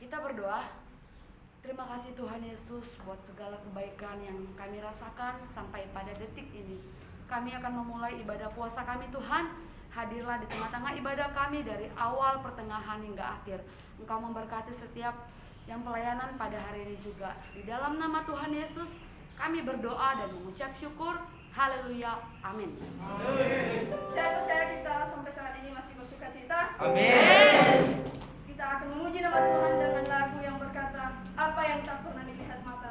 Kita berdoa. Terima kasih Tuhan Yesus buat segala kebaikan yang kami rasakan sampai pada detik ini. Kami akan memulai ibadah puasa kami Tuhan. Hadirlah di tengah-tengah ibadah kami dari awal, pertengahan hingga akhir. Engkau memberkati setiap yang pelayanan pada hari ini juga. Di dalam nama Tuhan Yesus kami berdoa dan mengucap syukur. Haleluya. Amin. Saya percaya kita sampai saat ini masih bersuka cita. Amin. Kita akan memuji nama Tuhan dengan lagu yang berkata, apa yang tak pernah dilihat mata.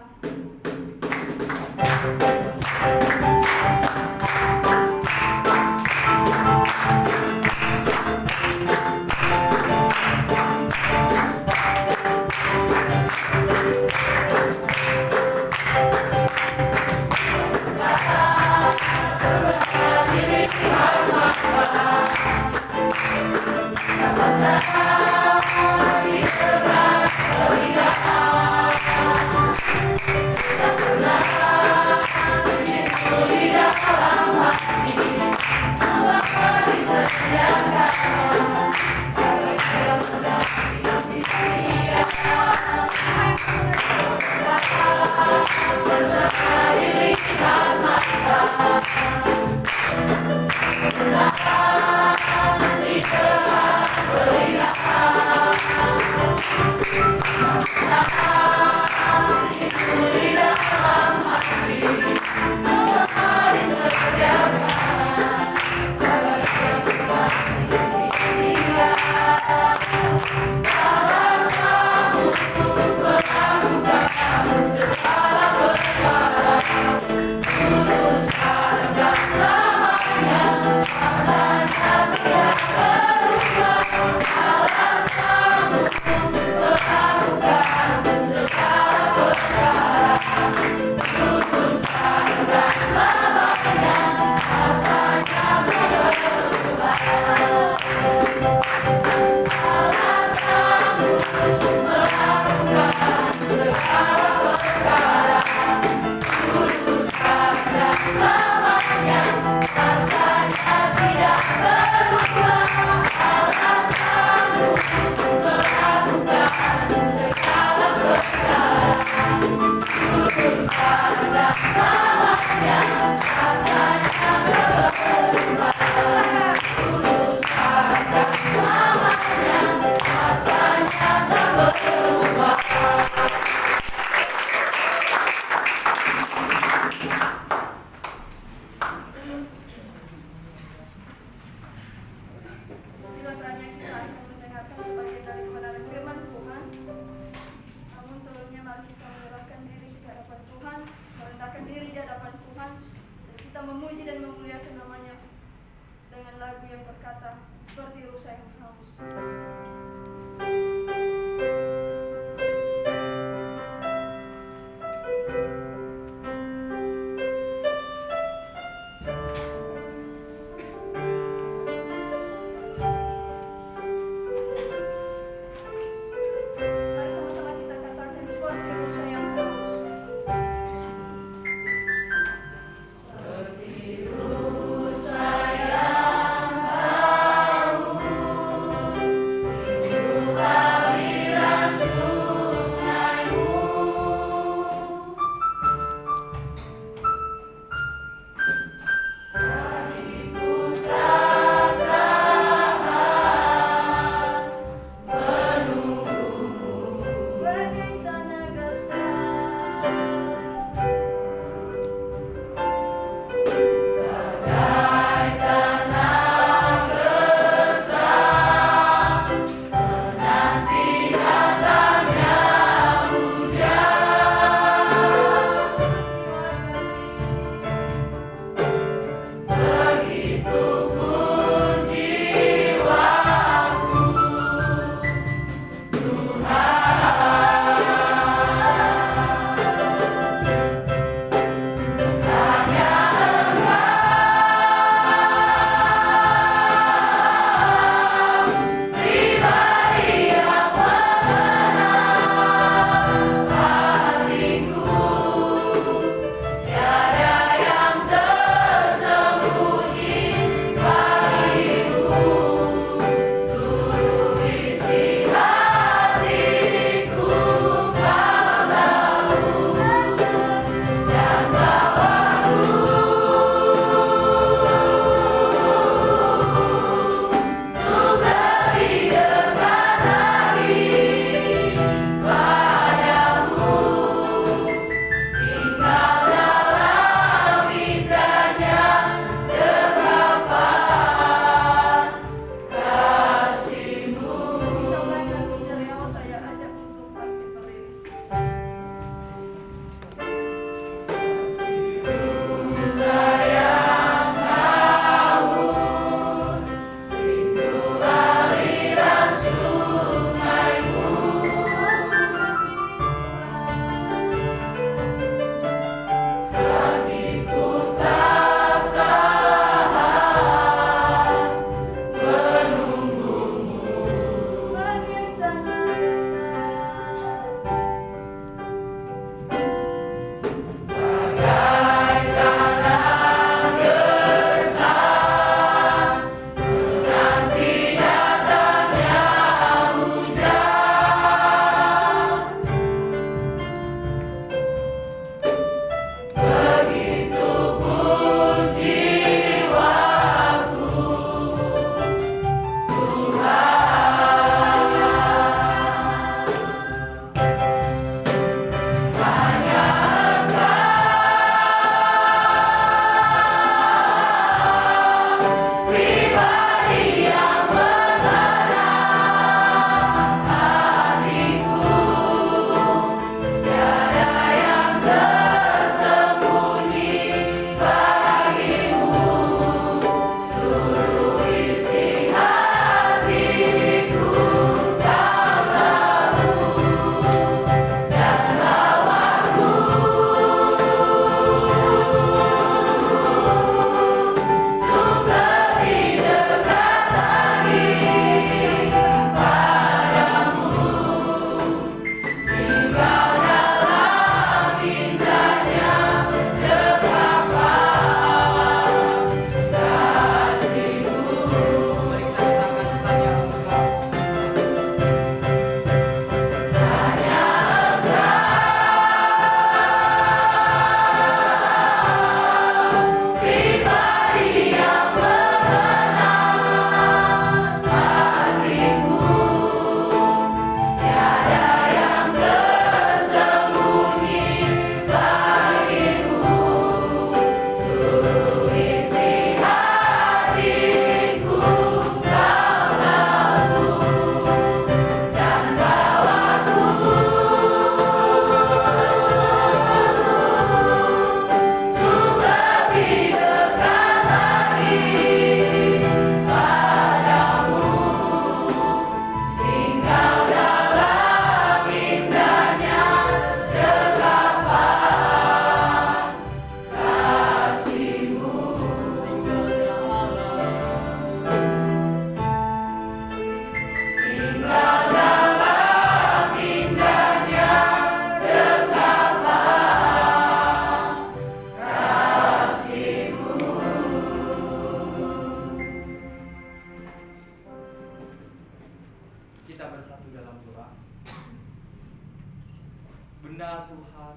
Benar Tuhan,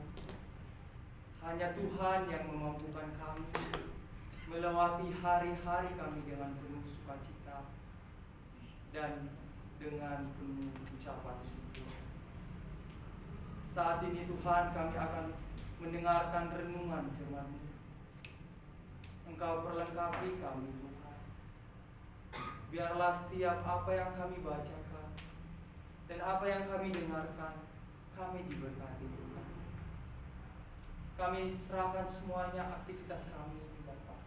hanya Tuhan yang memampukan kami melewati hari-hari kami dengan penuh sukacita dan dengan penuh ucapan syukur. Saat ini Tuhan, kami akan mendengarkan renungan firman-Mu. Engkau perlengkapi kami Tuhan. Biarlah setiap apa yang kami bacakan dan apa yang kami dengarkan, kami diberkati Tuhan. Kami serahkan semuanya aktivitas kami Bapa.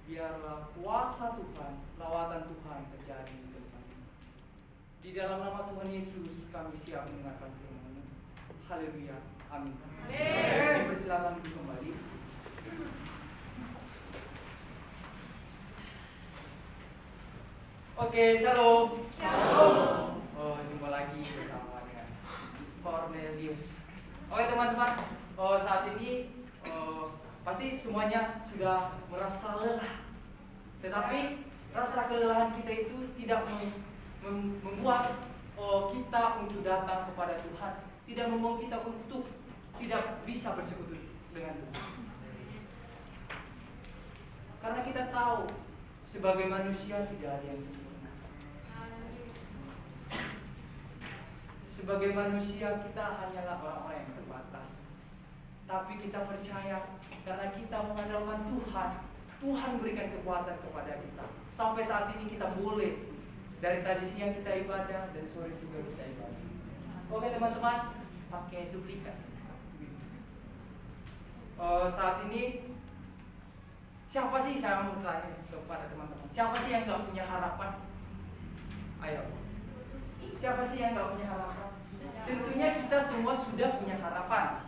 Biarlah kuasa Tuhan, lawatan Tuhan terjadi di depan. Di dalam nama Tuhan Yesus kami siap mendengarkan firman-Mu. Haleluya. Amin. Dipersilakan untuk kembali. Oke, shalom. Shalom. Oh, jumpa lagi bersama dengan Cornelius. Oke teman-teman, saat ini pasti semuanya sudah merasa lelah. Tetapi rasa kelelahan kita itu tidak membuat kita untuk datang kepada Tuhan, tidak membuat kita untuk tidak bisa bersekutu dengan Tuhan. Karena kita tahu sebagai manusia tidak ada yang sempurna. Sebagai manusia kita hanyalah orang-orang yang terbatas. Tapi kita percaya karena kita mengandalkan Tuhan, Tuhan berikan kekuatan kepada kita. Sampai saat ini kita boleh, dari tadi siang kita ibadah dan sore juga kita ibadah. Oke teman-teman, pakai duplikat. Saat ini siapa sih, saya mau tanya kepada teman-teman, siapa sih yang nggak punya harapan? Ayo, siapa sih yang nggak punya harapan? Tentunya kita semua sudah punya harapan.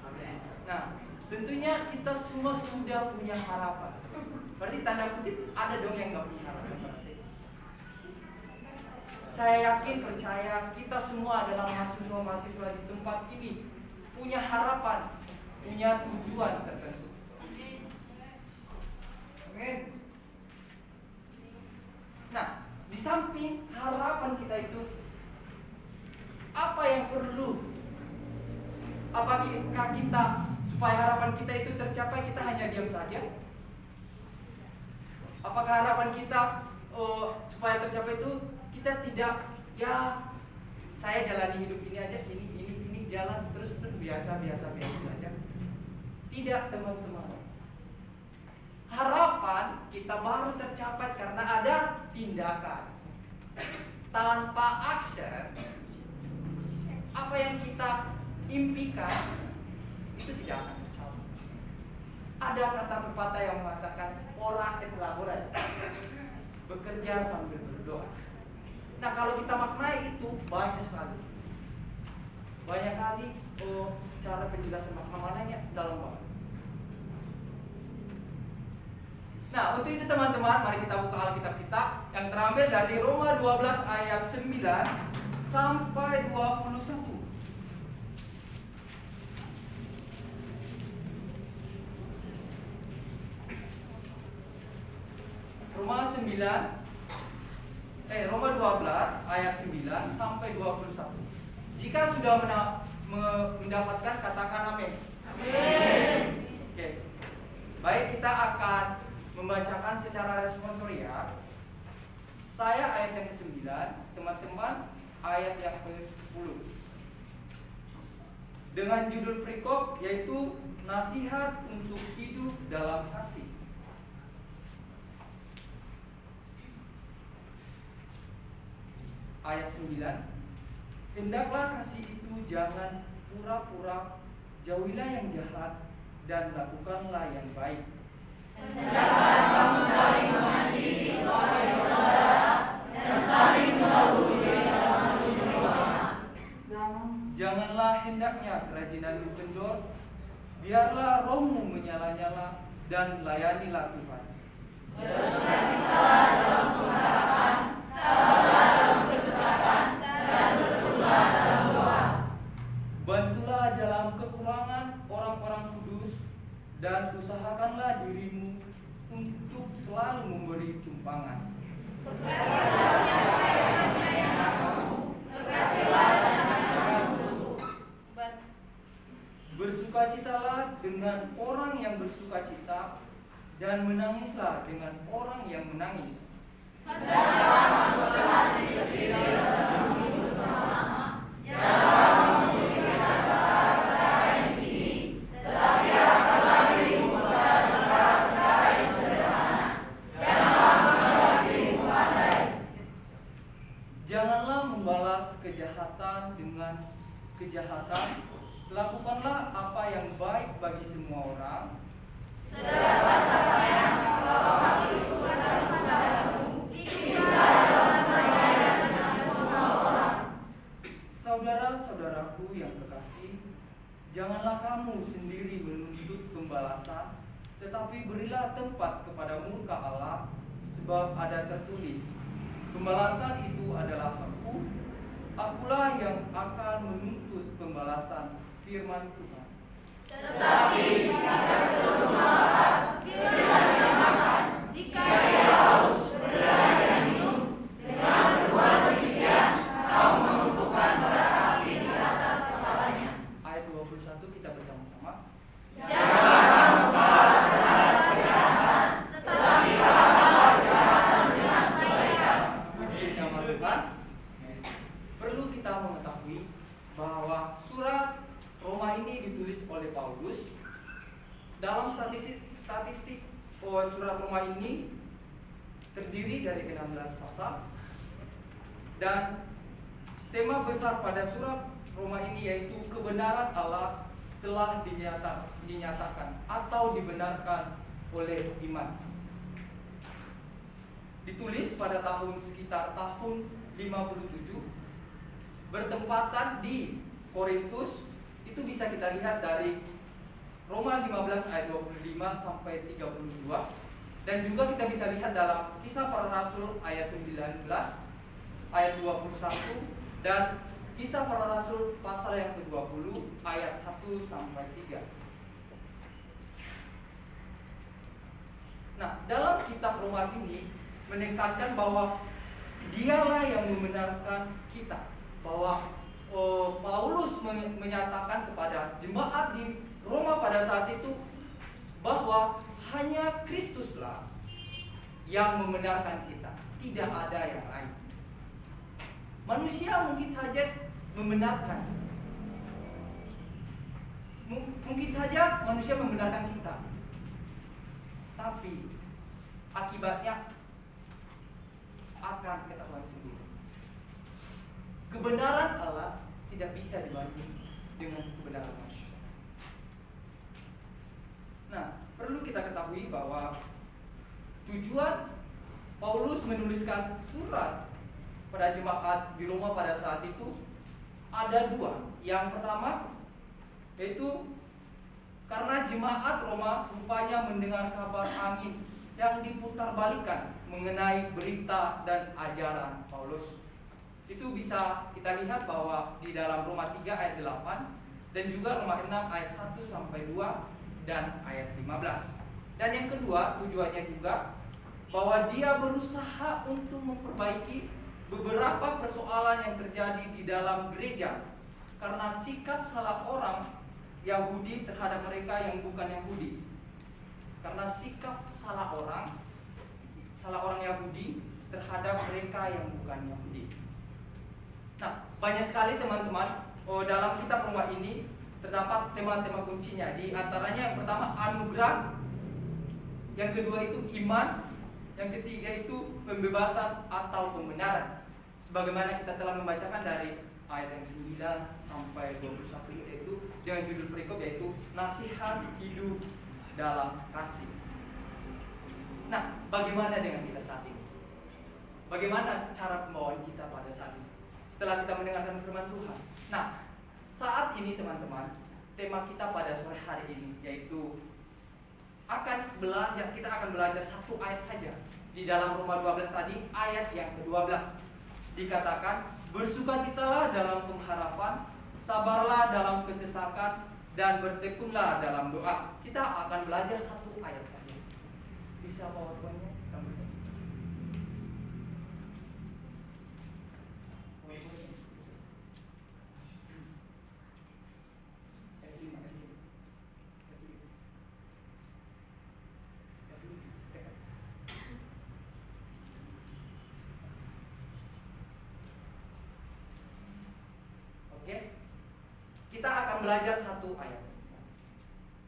Nah, tentunya kita semua sudah punya harapan. Berarti tanda kutip ada dong yang nggak punya harapan. Saya yakin, percaya kita semua adalah mahasiswa-mahasiswa di tempat ini punya harapan, punya tujuan tertentu. Amin. Nah, di samping harapan kita itu, apa yang perlu? Apakah kita supaya harapan kita itu tercapai kita hanya diam saja? Apakah harapan kita supaya tercapai itu kita tidak, ya saya jalani hidup ini aja, ini jalan terus biasa saja? Tidak teman-teman. Harapan kita baru tercapai karena ada tindakan. Tanpa action, apa yang kita impikan itu tidak akan tercapai. Ada kata pepatah yang mengatakan ora et labora, bekerja sambil berdoa. Nah, kalau kita maknai itu banyak sekali. Banyak kali cara penjelasan maknanya dalam banget. Nah, untuk itu teman-teman, mari kita buka Alkitab kita yang terambil dari Roma 12 ayat 9 sampai 21. Roma 12 ayat 9 sampai 21. Jika sudah mendapatkan, katakan amin. Amin. Oke. Baik, kita akan membacakan secara responsorial. Saya ayat yang ke-9, teman-teman ayat yang ke-10. Dengan judul perikop yaitu nasihat untuk hidup dalam kasih. Ayat 9, hendaklah kasih itu jangan pura-pura, jauhilah yang jahat dan lakukanlah yang baik. Hendaklah kamu saling mengasihi sebagai saudara dan saling melawui dalam kehidupan. Janganlah hendaknya kerajinan kendor, biarlah rohmu menyala-nyala dan layanilah Tuhan. Bersukacitalah dalam pengharapan, sabarlah dalam kesesakan, dan bertumbuhlah dalam doa. Bantulah dalam kekurangan orang-orang kudus, dan usahakanlah dirimu untuk selalu memberi tumpangan. Berkatilah siapa yang menyayangi kamu, berkatilah dan jangan tertutup. Bersukacitalah dengan orang yang bersukacita, dan menangislah dengan orang yang menangis. Hendaklah berhati sendiri dalam hidup bersama. Jangan memikirkan perkara-perkara yang tinggi, tetapi angkatlah dirimu pada perkara-perkara yang sederhana. Janganlah menganggap dirimu pandai. Janganlah membalas kejahatan dengan kejahatan. Lakukanlah apa yang baik bagi semua orang. Sedapat apa yang orang itu katakan kepadamu, ikutilah dalam pergaulan dengan semua orang. Saudara-saudaraku yang kekasih, janganlah kamu sendiri menuntut pembalasan, tetapi berilah tempat kepada murka Allah, sebab ada tertulis, pembalasan itu adalah hakku, akulah yang akan menuntut pembalasan, firman Tuhan. Tetapi jika seseorang lapar, berilah dia makan. Jika dia haus, berilah dia minum. Dengan berbuat demikian, kamu menumpukan bara api di atas kepalanya. Ayat 21 kita bersama-sama. Jangan kamu kalah terhadap kejahatan, tetapi kalahkanlah kejahatan dengan kebaikan. Puji nama Tuhan. Perlu kita mengetahui bahwa surat Roma ini ditulis oleh Paulus. Dalam statistik surat Roma ini terdiri dari 16 pasal, dan tema besar pada surat Roma ini yaitu kebenaran Allah telah dinyatakan atau dibenarkan oleh iman. Ditulis pada sekitar tahun 57, bertempatan di Korintus. Itu bisa kita lihat dari Roma 15 ayat 25 sampai 32, dan juga kita bisa lihat dalam Kisah Para Rasul ayat 19 ayat 21 dan Kisah Para Rasul pasal yang ke-20 ayat 1 sampai 3. Nah, dalam kitab Roma ini menekankan bahwa dialah yang membenarkan kita, bahwa Paulus menyatakan kepada jemaat di Roma pada saat itu bahwa hanya Kristuslah yang membenarkan kita, tidak ada yang lain. Manusia mungkin saja membenarkan, mungkin saja manusia membenarkan kita, tapi akibatnya akan ketahuan sendiri. Kebenaran Allah tidak bisa dibanding dengan kebenaran manusia. Nah, perlu kita ketahui bahwa tujuan Paulus menuliskan surat pada jemaat di Roma pada saat itu ada dua. Yang pertama yaitu karena jemaat Roma rupanya mendengar kabar angin yang diputarbalikkan mengenai berita dan ajaran Paulus. Itu bisa kita lihat bahwa di dalam Roma 3 ayat 8 dan juga Roma 6 ayat 1 sampai 2 dan ayat 15. Dan yang kedua, tujuannya juga bahwa dia berusaha untuk memperbaiki beberapa persoalan yang terjadi di dalam gereja karena sikap salah orang Yahudi terhadap mereka yang bukan Yahudi. Karena sikap salah orang Yahudi terhadap mereka yang bukan Yahudi. Nah, banyak sekali teman-teman dalam kitab Roma ini terdapat tema-tema kuncinya. Di antaranya yang pertama anugerah, yang kedua itu iman, yang ketiga itu pembebasan atau pembenaran. Sebagaimana kita telah membacakan dari ayat yang 9 sampai 21 yaitu dengan judul perikop yaitu nasihat hidup dalam kasih. Nah, bagaimana dengan kita saat ini? Bagaimana cara pembawaan kita pada saat ini? Setelah kita mendengarkan firman Tuhan. Nah, saat ini teman-teman, tema kita pada sore hari ini yaitu kita akan belajar satu ayat saja. Di dalam Roma 12 tadi, ayat yang ke-12 dikatakan, bersukacitalah dalam pengharapan, sabarlah dalam kesesakan, dan bertekunlah dalam doa. Kita akan belajar satu ayat saja. Bisa PowerPoint-nya? kita akan belajar satu ayat,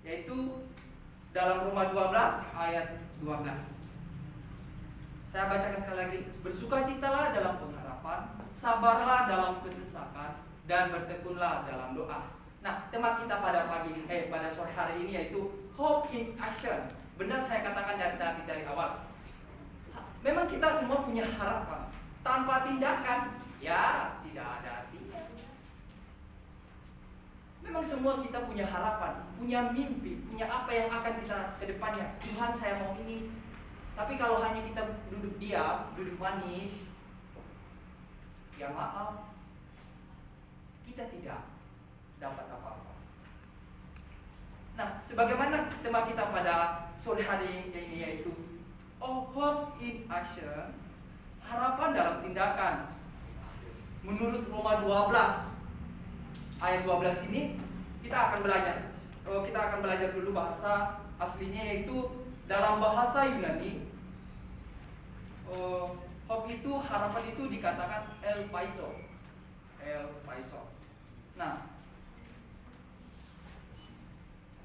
yaitu dalam Roma 12 ayat 12. Saya bacakan sekali lagi. Bersukacitalah dalam pengharapan, sabarlah dalam kesesakan, dan bertekunlah dalam doa. Nah, tema kita pada sore hari ini yaitu hope in action. Benar saya katakan dari awal. Memang kita semua punya harapan. Tanpa tindakan, ya tidak ada artinya. Memang semua kita punya harapan, punya mimpi, punya apa yang akan kita ke depannya. Tuhan, saya mau ini. Tapi kalau hanya kita duduk diam, duduk manis, ya maaf, kita tidak dapat apa-apa. Nah, sebagaimana tema kita pada sore hari ini yaitu hope in action, harapan dalam tindakan. Menurut Roma 12 ayat 12 ini kita akan belajar dulu bahasa aslinya, yaitu dalam bahasa Yunani hope itu, harapan itu dikatakan elpaiso. Nah,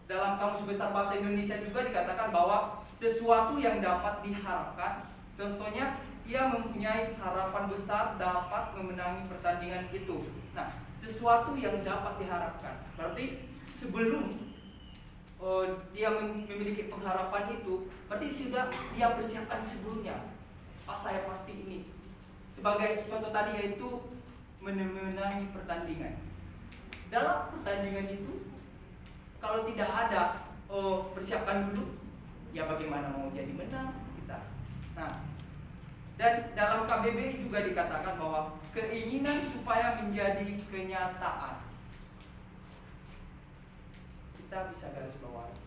dalam Kamus Besar Bahasa Indonesia juga dikatakan bahwa sesuatu yang dapat diharapkan. Contohnya, ia mempunyai harapan besar dapat memenangi pertandingan itu. Nah, sesuatu yang dapat diharapkan berarti sebelum dia memiliki pengharapan itu, berarti sudah dia persiapkan sebelumnya. Saya pasti ini. Sebagai contoh tadi yaitu memenangi pertandingan. Dalam pertandingan itu, kalau tidak ada persiapkan dulu, ya bagaimana mau jadi menang kita. Nah, dan dalam KBBI juga dikatakan bahwa keinginan supaya menjadi kenyataan. Kita bisa garis bawahi.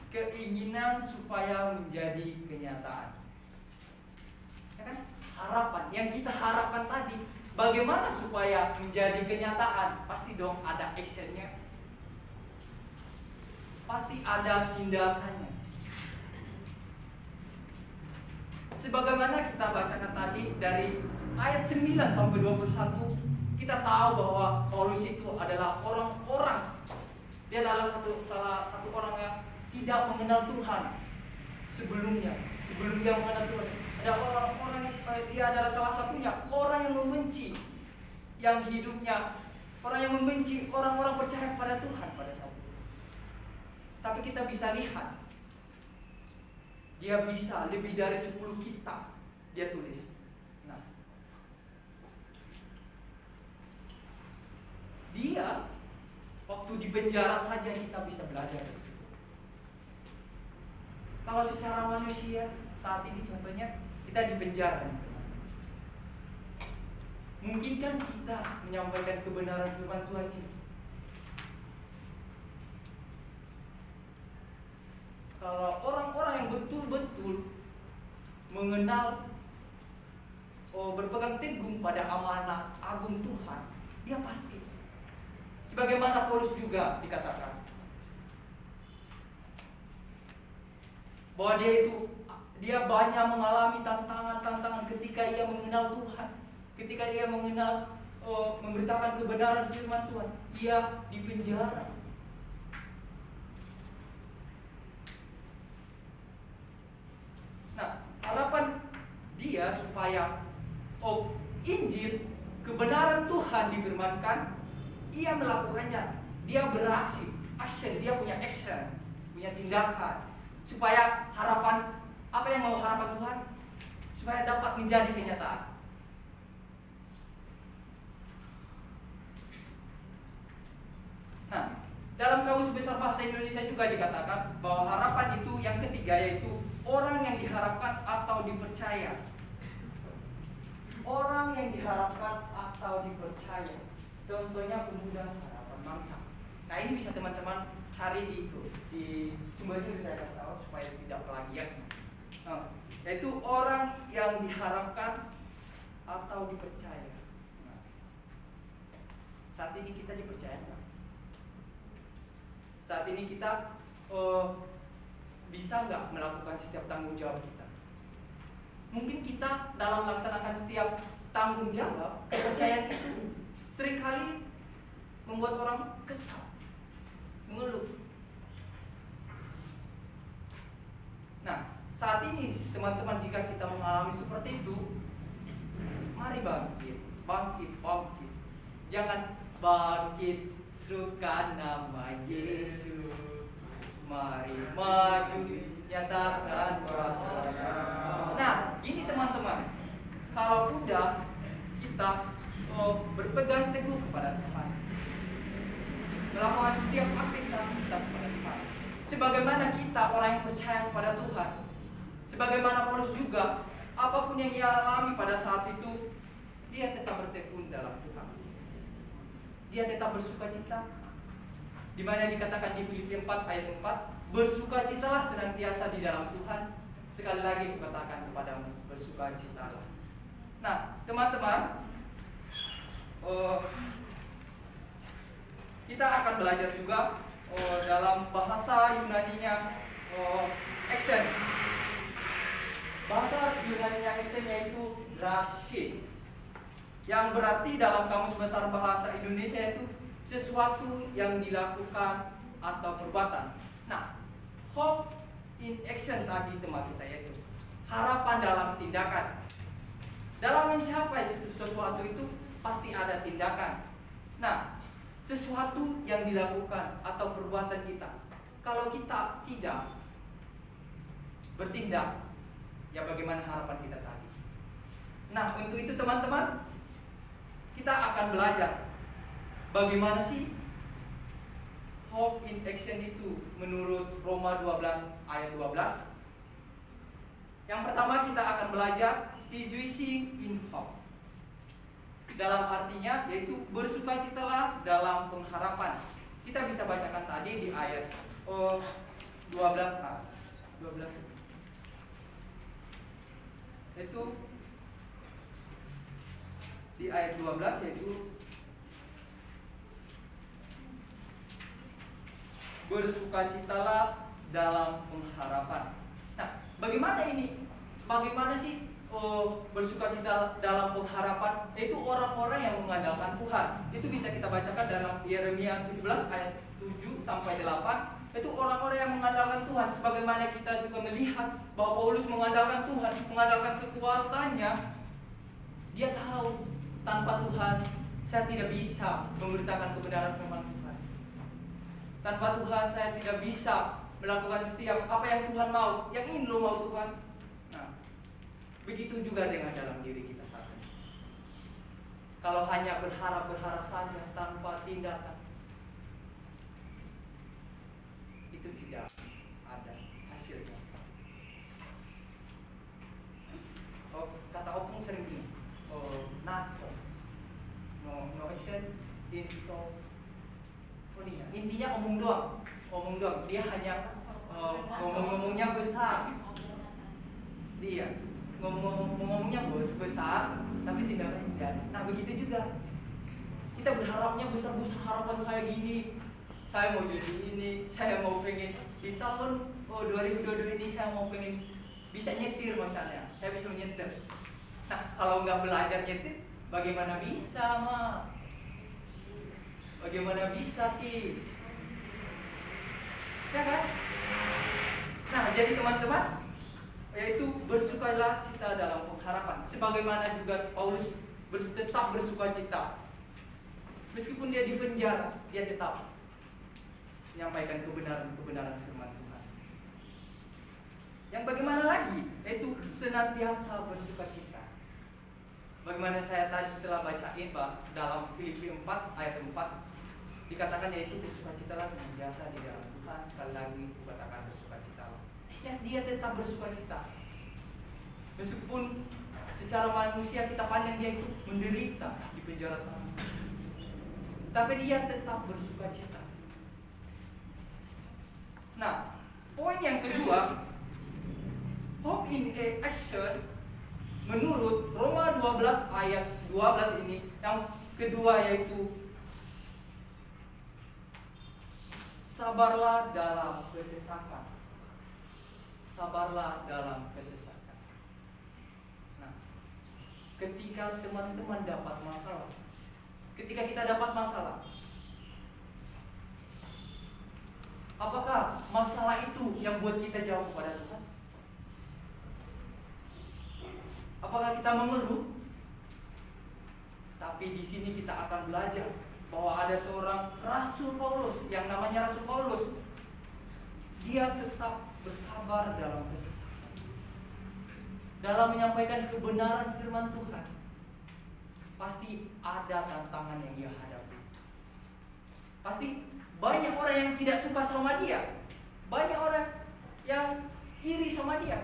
Keinginan supaya menjadi kenyataan. Ya kan? Harapan yang kita harapkan tadi, bagaimana supaya menjadi kenyataan? Pasti dong ada actionnya. Pasti ada tindakannya. Sebagaimana kita bacakan tadi dari ayat 9 sampai 21, kita tahu bahwa Paulus itu adalah orang-orang, dia adalah salah satu orang yang tidak mengenal Tuhan sebelumnya. Sebelum dia mengenal Tuhan, ada orang-orang yang dia adalah salah satunya orang yang membenci, yang hidupnya orang yang membenci orang-orang percaya pada Tuhan pada saat itu. Tapi kita bisa lihat, dia bisa lebih dari 10 kitab dia tulis. Nah, dia waktu di penjara saja kita bisa belajar. Kalau secara manusia saat ini contohnya kita di penjara, mungkinkah kita menyampaikan kebenaran firman Tuhan ini? Kalau orang-orang yang betul-betul mengenal, berpegang teguh pada amanah agung Tuhan, dia pasti. Sebagaimana Paulus juga dikatakan bahwa dia banyak mengalami tantangan-tantangan ketika ia mengenal Tuhan, ketika ia mengenal, memberitakan kebenaran firman Tuhan, ia di penjara. Nah, harapan dia supaya Injil, kebenaran Tuhan difirmankan, ia melakukannya, dia beraksi, action, dia punya action, punya tindakan, supaya harapan, apa yang mau harapan Tuhan, supaya dapat menjadi kenyataan. Nah, dalam Kamus Besar Bahasa Indonesia juga dikatakan bahwa harapan itu yang ketiga, yaitu orang yang diharapkan atau dipercaya. Orang yang diharapkan atau dipercaya. Contohnya pemuda harapan bangsa. Nah, ini bisa teman-teman cari di sumbernya, saya kasih tahu supaya tidak plagiat. Nah, yaitu orang yang diharapkan atau dipercaya. Nah, saat ini kita dipercaya nggak? Saat ini kita bisa nggak melakukan setiap tanggung jawab kita? Mungkin kita dalam melaksanakan setiap tanggung jawab, kepercayaan itu seringkali membuat orang kesal, mengeluh. Nah, saat ini teman-teman, jika kita mengalami seperti itu, mari bangkit. Jangan bangkit, serukan nama Yesus. Mari maju, nyatakan kuasanya. Nah, gini teman-teman, kalau udah kita berpegang teguh kepada Tuhan, melakukan setiap aktivitas kita kepada Tuhan, sebagaimana kita orang yang percaya kepada Tuhan, sebagaimana Paulus juga, apapun yang ia alami pada saat itu, dia tetap bertekun dalam Tuhan. Dia tetap bersukacita. Di mana dikatakan di Filipi 4 ayat 4, bersukacitalah senantiasa di dalam Tuhan. Sekali lagi kukatakan kepadamu, bersukacitalah. Nah, teman-teman, kita akan belajar juga dalam bahasa Yunaninya action. Bahasa Yunaninya action yaitu drashe, yang berarti dalam Kamus Besar Bahasa Indonesia itu sesuatu yang dilakukan atau perbuatan. Nah, hope in action tadi tema kita yaitu harapan dalam tindakan. Dalam mencapai sesuatu itu pasti ada tindakan. Nah, sesuatu yang dilakukan atau perbuatan kita, kalau kita tidak bertindak, ya bagaimana harapan kita tadi? Nah, untuk itu teman-teman, kita akan belajar bagaimana sih hope in action itu menurut Roma 12 ayat 12. Yang pertama kita akan belajar rejoicing in hope. Dalam artinya yaitu bersukacitalah dalam pengharapan. Kita bisa bacakan tadi di ayat 12a. 12. Itu di ayat 12 yaitu bersukacitalah dalam pengharapan. Nah, bagaimana ini? Bagaimana sih bersukacita dalam pengharapan? Itu orang-orang yang mengandalkan Tuhan. Itu bisa kita bacakan dalam Yeremia 17 ayat 7 sampai 8. Itu orang-orang yang mengandalkan Tuhan. Sebagaimana kita juga melihat bahwa Paulus mengandalkan Tuhan, mengandalkan kekuatannya. Dia tahu tanpa Tuhan saya tidak bisa memberitakan kebenaran firman Tuhan. Tanpa Tuhan saya tidak bisa melakukan setiap apa yang Tuhan mau, yang ingin lo mau Tuhan. Nah, begitu juga dengan dalam diri kita saat ini. Kalau hanya berharap saja tanpa tindakan, itu tidak ada hasilnya. Kata Opung sering bilang, no action into. Intinya omong doang. Dia hanya ngomongnya besar. Dia ngomongnya besar, tapi tindakannya tidak. Nah, begitu juga kita berharapnya besar-besar, harapan saya gini, saya mau jadi ini, saya mau pengen di tahun 2022 ini saya mau pengen bisa nyetir misalnya, saya bisa menyetir. Nah, kalau nggak belajar nyetir, bagaimana bisa, Ma? Bagaimana bisa sih? Ya kan? Nah, jadi teman-teman, yaitu bersukailah cita dalam pengharapan. Sebagaimana juga Paulus tetap bersukacita. Meskipun dia di penjara, dia tetap menyampaikan kebenaran firman Tuhan. Yang bagaimana lagi? Yaitu senantiasa bersukacita. Bagaimana saya tadi setelah bacain dalam Filipi 4 ayat 4 dikatakan yaitu bersukacitalah senantiasa di dalam Tuhan. Sekali lagi kukatakan bersukacitalah. Ya, dia tetap bersukacita. Meskipun secara manusia kita pandang dia itu menderita di penjara sana, tapi dia tetap bersukacita. Nah, poin yang kedua, hope in action menurut Roma 12 ayat 12 ini, yang kedua yaitu sabarlah dalam kesesakan. Sabarlah dalam kesesakan. Nah, ketika teman-teman dapat masalah, ketika kita dapat masalah, yang buat kita jauh kepada Tuhan? Apakah kita mengeluh? Tapi di sini kita akan belajar bahwa ada seorang Rasul Paulus yang namanya Rasul Paulus. Dia tetap bersabar dalam kesesatan, dalam menyampaikan kebenaran firman Tuhan. Pasti ada tantangan yang dia hadapi. Pasti banyak orang yang tidak suka sama dia, banyak orang yang iri sama dia.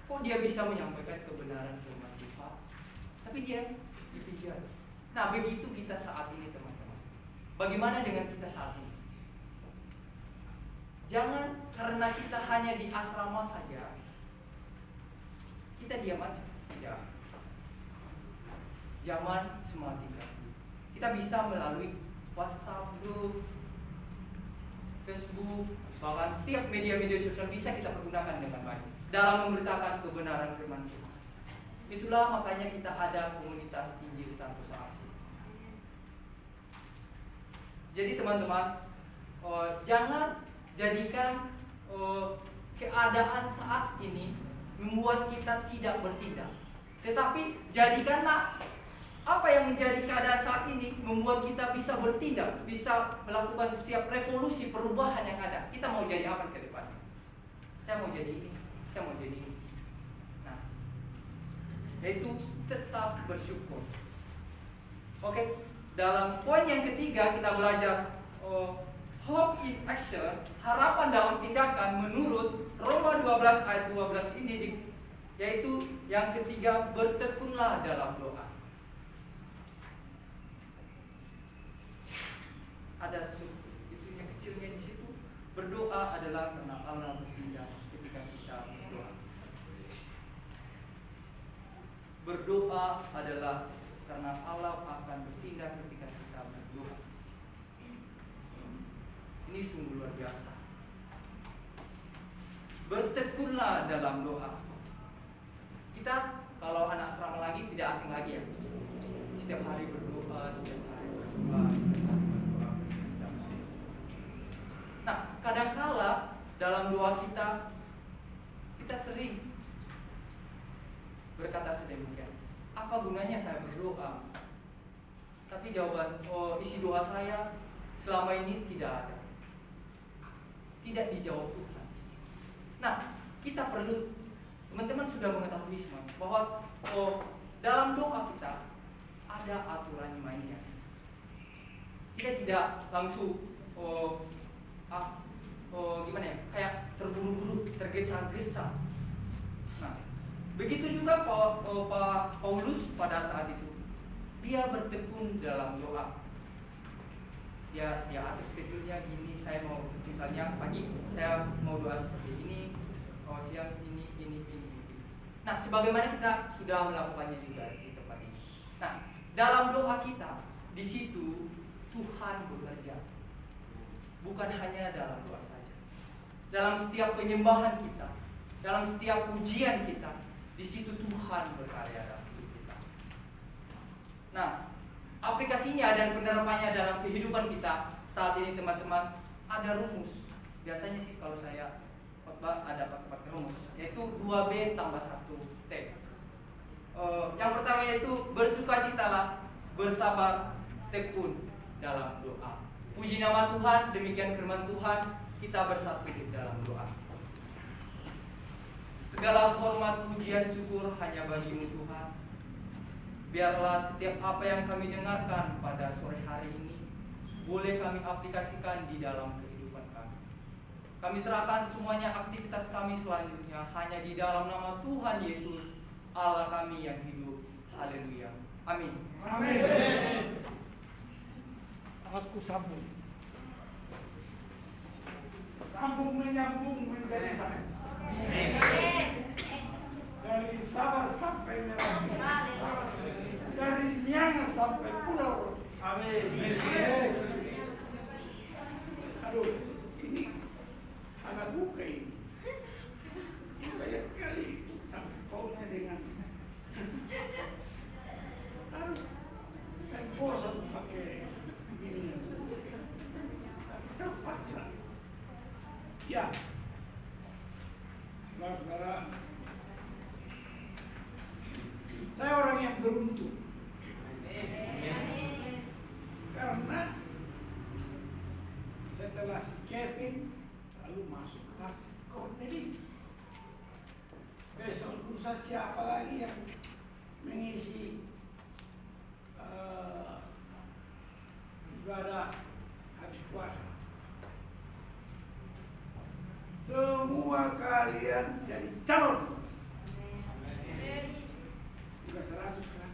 Kok dia bisa menyampaikan kebenaran firman Tuhan, tapi dia dipijak. Nah, begitu kita saat ini, teman-teman. Bagaimana dengan kita saat ini? Jangan karena kita hanya di asrama saja kita diam aja. Tidak. Zaman semakin canggih. Kita bisa melalui WhatsApp, grup, Facebook, bahkan setiap media-media sosial bisa kita pergunakan dengan baik dalam memberitakan kebenaran firman Tuhan. Itulah makanya kita ada komunitas Injil Santos Asih. Jadi teman-teman, jangan jadikan keadaan saat ini membuat kita tidak bertindak. Tetapi jadikanlah apa yang menjadi keadaan saat ini membuat kita bisa bertindak, bisa melakukan setiap revolusi perubahan yang ada. Kita mau jadi apa ke depannya? Saya mau jadi ini, saya mau jadi ini. Nah, yaitu tetap bersyukur. Oke, dalam poin yang ketiga kita belajar hope in action, harapan dalam tindakan menurut Roma 12 ayat 12 ini, yaitu yang ketiga, bertekunlah dalam doa. Ada itu yang kecilnya di situ. Berdoa adalah karena Allah bertindak ketika kita berdoa. Berdoa adalah karena Allah akan bertindak ketika kita berdoa. Ini sungguh luar biasa. Bertekunlah dalam doa. Kita kalau anak asrama lagi tidak asing lagi ya. Setiap hari berdoa, setiap hari berdoa, setiap hari berdoa. Nah, kadangkala dalam doa kita sering berkata sedemikian. Apa gunanya saya berdoa? Tapi jawaban isi doa saya selama ini tidak ada. Tidak dijawab Tuhan. Nah, kita perlu, teman-teman sudah mengetahui semua bahwa dalam doa kita ada aturan mainnya. Kita tidak langsung gimana ya, kayak terburu-buru, tergesa-gesa. Nah, begitu juga Paulus pada saat itu, dia bertekun dalam doa. Dia atur schedule-nya gini, saya mau misalnya pagi saya mau doa seperti ini, siang ini. Nah, sebagaimana kita sudah melakukannya juga di tempat ini. Nah, dalam doa kita di situ Tuhan bekerja, bukan hanya dalam doa saja. Dalam setiap penyembahan kita, dalam setiap pujian kita, di situ Tuhan berkarya dalam hidup kita. Nah, aplikasinya dan penerapannya dalam kehidupan kita saat ini, teman-teman, ada rumus. Biasanya sih kalau saya khotbah ada pakai rumus, yaitu 2B tambah 1T. Yang pertama yaitu bersukacitalah, bersabar, tekun dalam doa. Puji nama Tuhan, demikian firman Tuhan, kita bersatu dalam doa. Segala hormat, pujian, syukur hanya bagi-Mu Tuhan. Biarlah setiap apa yang kami dengarkan pada sore hari ini boleh kami aplikasikan di dalam kehidupan kami. Kami serahkan semuanya aktivitas kami selanjutnya hanya di dalam nama Tuhan Yesus, Allah kami yang hidup. Haleluya. Amin. Amin. Aku sambung menyambung menjadi satu. Dari Sabah sampai Merauke, dari Nianga sampai Pulau. Amin. Aduh, ini anak buka ini. Banyak kali sampai paunya dengan. Aduh, saya bosan pakai ini. Kevin, lalu masuk kelas Cornelius. Besok lusa siapa lagi yang mengisi ibadah habis puasa? Semua kalian jadi calon. Juga 100 kan?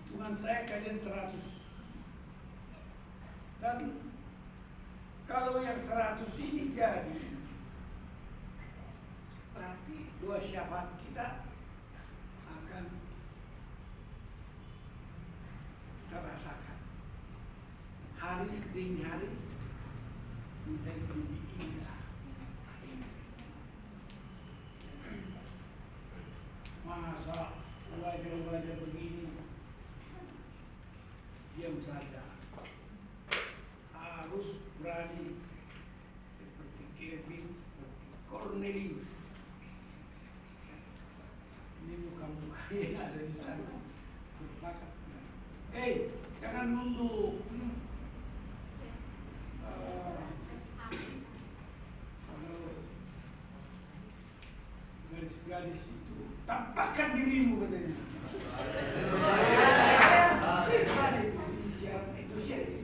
Hitungan saya kalian 100. Dan kalau yang 100 ini jadi, berarti 2 syafaat kita akan kita rasakan. Hari demi hari menjadi lebih indah. Masa wajah-wajah begini diam saja. Harus berani seperti Kevin, seperti Cornelius. Ini muka-muka yang ada di sana berbakat. Jangan nunduk. Kalau gadis-gadis itu tampakkan dirimu katanya. Ada itu di siaran Indonesia.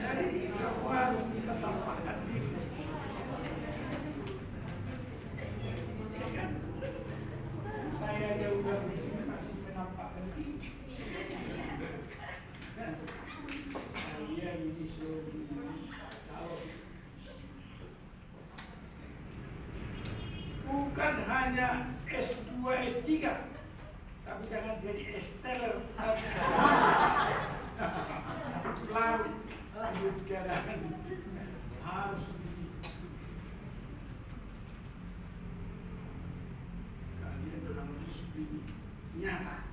Jadi semua harus kita tampakkan diri. Ya kan? Saya aja udah begini masih menampakkan diri. Kalian ini kalau bukan hanya S2, S3, tapi jangan jadi esteller dan itu larut lanjut keadaan harus kalian harus nyata.